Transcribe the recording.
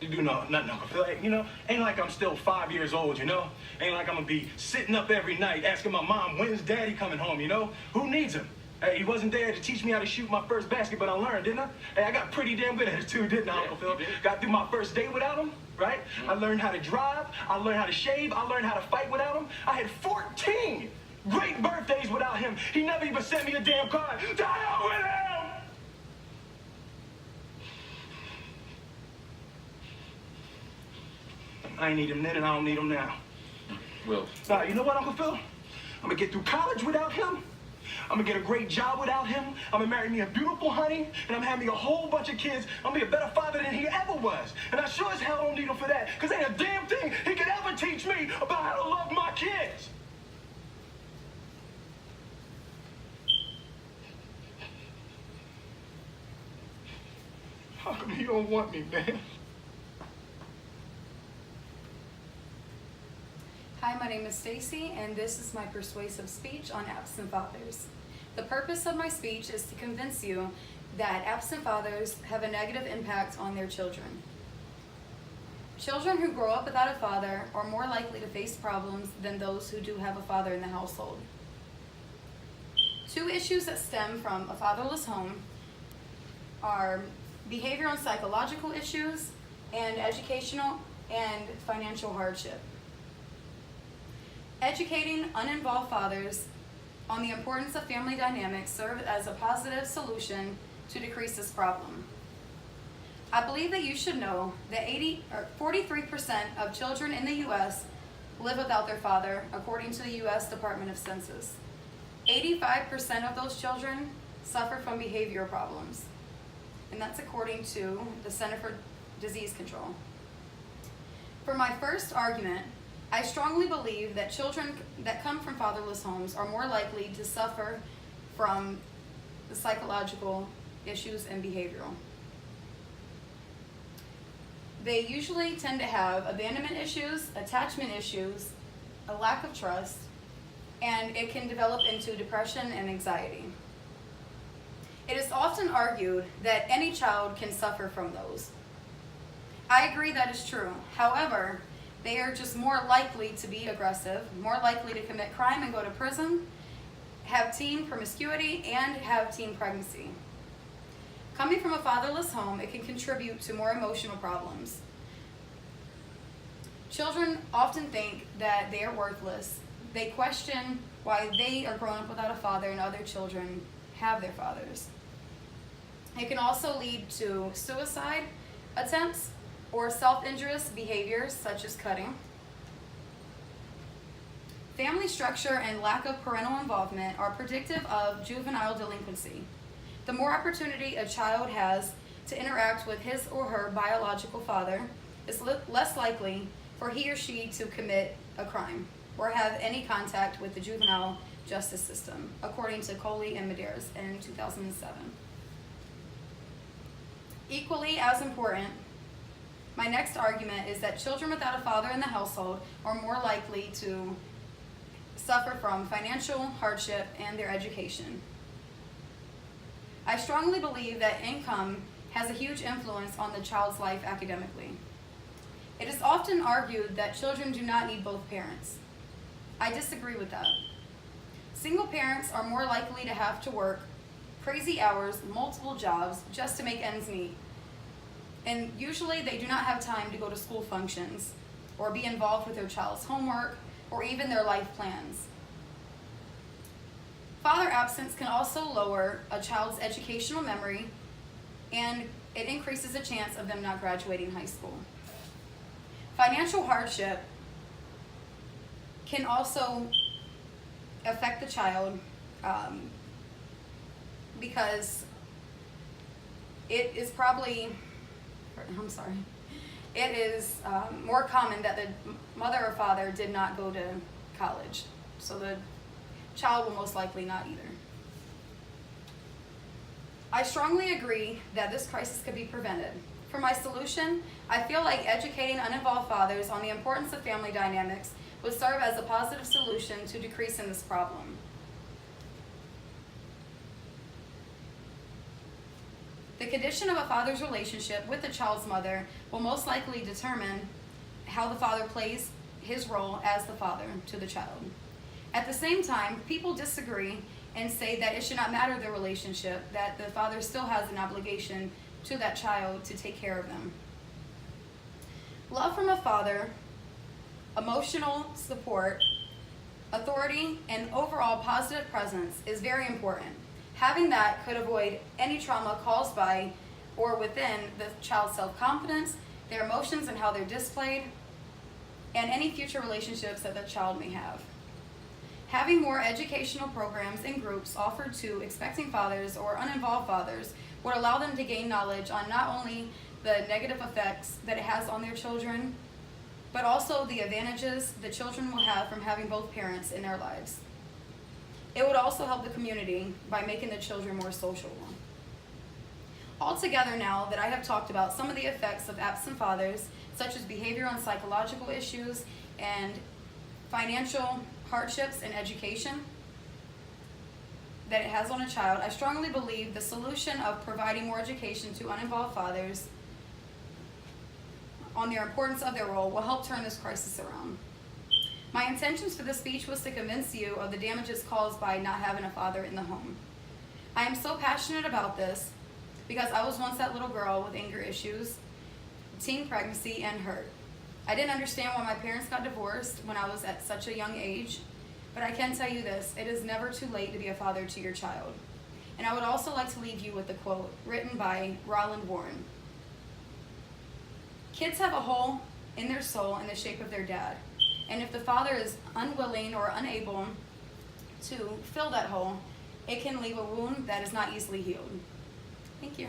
You do nothing, Uncle Phil. You know, ain't like I'm still 5 years old, you know? Ain't like I'm gonna be sitting up every night asking my mom, when's Daddy coming home, you know? Who needs him? Hey, he wasn't there to teach me how to shoot my first basket, but I learned, didn't I? Hey, I got pretty damn good at it too, didn't I, Uncle Phil? Got through my first date without him, right? I learned how to drive, I learned how to shave, I learned how to fight without him. I had 14 great birthdays without him. He never even sent me a damn card. To hell with him! I ain't need him then and I don't need him now. Will. Now, you know what, Uncle Phil? I'm gonna get through college without him. I'm gonna get a great job without him. I'm gonna marry me a beautiful honey, and I'm having a whole bunch of kids. I'm gonna be a better father than he ever was. And I sure as hell don't need him for that, because ain't a damn thing he could ever teach me about how to love my kids. How come he don't want me, man? Hi, my name is Stacy, and this is my persuasive speech on absent fathers. The purpose of my speech is to convince you that absent fathers have a negative impact on their children. Children who grow up without a father are more likely to face problems than those who do have a father in the household. Two issues that stem from a fatherless home are behavioral and psychological issues and educational and financial hardship. Educating uninvolved fathers on the importance of family dynamics serves as a positive solution to decrease this problem. I believe that you should know that 43% of children in the U.S. live without their father, according to the U.S. Department of Census. 85% of those children suffer from behavioral problems, and that's according to the Center for Disease Control. For my first argument, I strongly believe that children that come from fatherless homes are more likely to suffer from the psychological issues and behavioral. They usually tend to have abandonment issues, attachment issues, a lack of trust, and it can develop into depression and anxiety. It is often argued that any child can suffer from those. I agree that is true. However, they are just more likely to be aggressive, more likely to commit crime and go to prison, have teen promiscuity, and have teen pregnancy. Coming from a fatherless home, it can contribute to more emotional problems. Children often think that they are worthless. They question why they are growing up without a father and other children have their fathers. It can also lead to suicide attempts or self-injurious behaviors such as cutting. Family structure and lack of parental involvement are predictive of juvenile delinquency. The more opportunity a child has to interact with his or her biological father is less likely for he or she to commit a crime or have any contact with the juvenile justice system, according to Coley and Medeiros in 2007. Equally as important, my next argument is that children without a father in the household are more likely to suffer from financial hardship and their education. I strongly believe that income has a huge influence on the child's life academically. It is often argued that children do not need both parents. I disagree with that. Single parents are more likely to have to work crazy hours, multiple jobs, just to make ends meet. And usually they do not have time to go to school functions or be involved with their child's homework or even their life plans. Father absence can also lower a child's educational memory, and it increases the chance of them not graduating high school. Financial hardship can also affect the child because it is more common that the mother or father did not go to college, so the child will most likely not either. I strongly agree that this crisis could be prevented. For my solution, I feel like educating uninvolved fathers on the importance of family dynamics would serve as a positive solution to decreasing this problem. The condition of a father's relationship with the child's mother will most likely determine how the father plays his role as the father to the child. At the same time, people disagree and say that it should not matter the relationship, that the father still has an obligation to that child to take care of them. Love from a father, emotional support, authority, and overall positive presence is very important. Having that could avoid any trauma caused by or within the child's self-confidence, their emotions and how they're displayed, and any future relationships that the child may have. Having more educational programs and groups offered to expecting fathers or uninvolved fathers would allow them to gain knowledge on not only the negative effects that it has on their children, but also the advantages the children will have from having both parents in their lives. It would also help the community by making the children more social. Altogether, now that I have talked about some of the effects of absent fathers, such as behavioral and psychological issues and financial hardships in education that it has on a child, I strongly believe the solution of providing more education to uninvolved fathers on the importance of their role will help turn this crisis around. My intentions for this speech was to convince you of the damages caused by not having a father in the home. I am so passionate about this because I was once that little girl with anger issues, teen pregnancy, and hurt. I didn't understand why my parents got divorced when I was at such a young age, but I can tell you this, it is never too late to be a father to your child. And I would also like to leave you with a quote written by Roland Warren. Kids have a hole in their soul in the shape of their dad. And if the father is unwilling or unable to fill that hole, it can leave a wound that is not easily healed. Thank you.